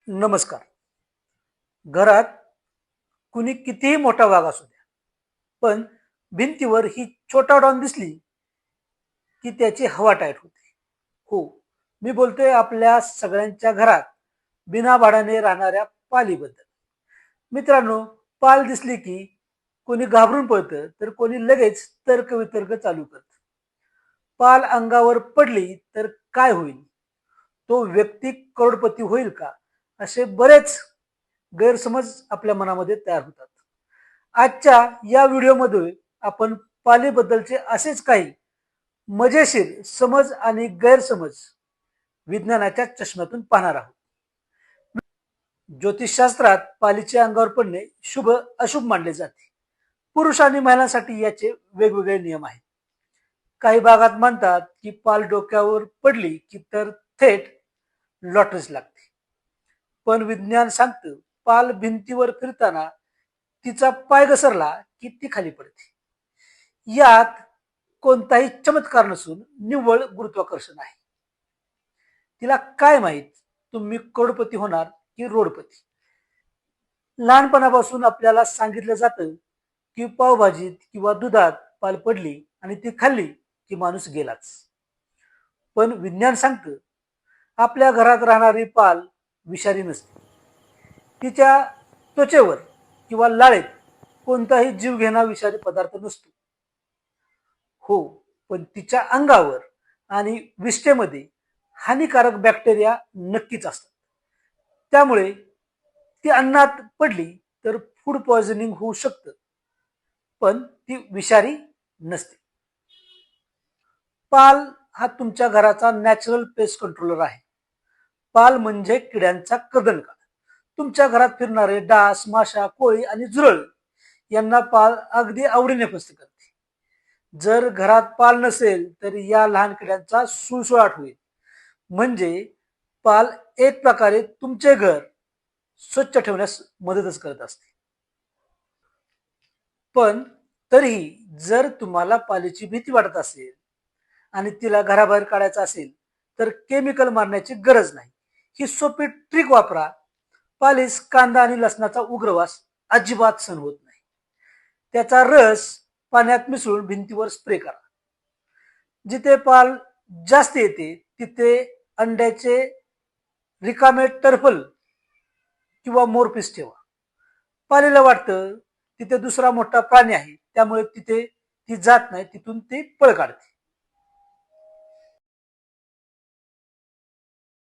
नमस्कार. घरात कुणी कितीही मोठा वाघ असू द्या, पण भिंतीवर ही छोटा डॉन दिसली की त्याची हवा टाईट होते. हो, मी बोलतोय आपल्या सगळ्यांच्या घरात बिना भाड्याने राहणाऱ्या पालीबद्दल. मित्रांनो, पाल दिसली की कोणी घाबरून पळतं, तर कोणी लगेच तर्कवितर्क चालू करतं. पाल अंगावर पडली तर काय होईल? तो व्यक्ती करोडपती होईल का? असे बरेच गैरसमज आपल्या मनामध्ये तयार होतात. आजच्या या व्हिडिओमध्ये आपण पालीबद्दलचे असेच काही मजेशीर समज आणि गैरसमज विज्ञानाच्या चष्म्यातून पाहणार आहोत. ज्योतिषशास्त्रात पालीचे अंगावर पडणे शुभ अशुभ मानले जाते. पुरुष आणि महिलांसाठी याचे वेगवेगळे नियम आहेत. काही भागात म्हणतात की पाल डोक्यावर पडली की तर थेट लॉटरीच लागते. पण विज्ञान सांगतं पाल भिंतीवर फिरताना तिचा पाय घसरला की ती खाली पडते. यात कोणताही चमत्कार नसून निव्वळ गुरुत्वाकर्षण आहे. तिला काय माहित तुम्ही करोडपती होणार की रोडपती? लहानपणापासून आपल्याला सांगितलं जातं की पावभाजीत किंवा दुधात पाल पडली आणि ती खाल्ली की माणूस गेलाच. पण विज्ञान सांगतं आपल्या घरात राहणारी पाल विषारी नसते. तिच्या त्वचेवर किंवा लाळेत कोणताही जीवघेणा विषारी पदार्थ नसतो. हो, पण तिच्या अंगावर आणि विष्ठेमध्ये हानिकारक बॅक्टेरिया नक्कीच असतात. त्यामुळे ती अन्नात पडली तर फूड पॉयझनिंग होऊ शकतं, पण ती विषारी नसते. पाल हा तुमच्या घराचा नॅचरल पेस्ट कंट्रोलर आहे. पाल म्हणजे किड्यांचा कदनका. तुमच्या घरात फिरणारे डास, माशा, कोळी आणि झुरळ यांना पाल अगदी आवडीने पस्त करते. जर घरात पाल नसेल तर या लहान किड्यांचा सुळसुळाट होईल. म्हणजे पाल एक प्रकारे तुमचे घर स्वच्छ ठेवण्यास मदतच करत असते. पण तरीही जर तुम्हाला पालीची भीती वाटत असेल आणि तिला घराबाहेर काढायचं असेल तर केमिकल मारण्याची गरज नाही. ही सोपी ट्रिक वापरा. पालीस कांदा आणि लसणाचा उग्रवास अजिबात सहन होत नाही. त्याचा रस पाण्यात मिसळून भिंतीवर स्प्रे करा. जिथे पाल जास्त येते तिथे अंड्याचे रिकामे टर्फल किंवा मोरपीस ठेवा. पालीला वाटतं तिथे दुसरा मोठा प्राणी आहे, त्यामुळे तिथे ती जात नाही, तिथून ती पळ काढते.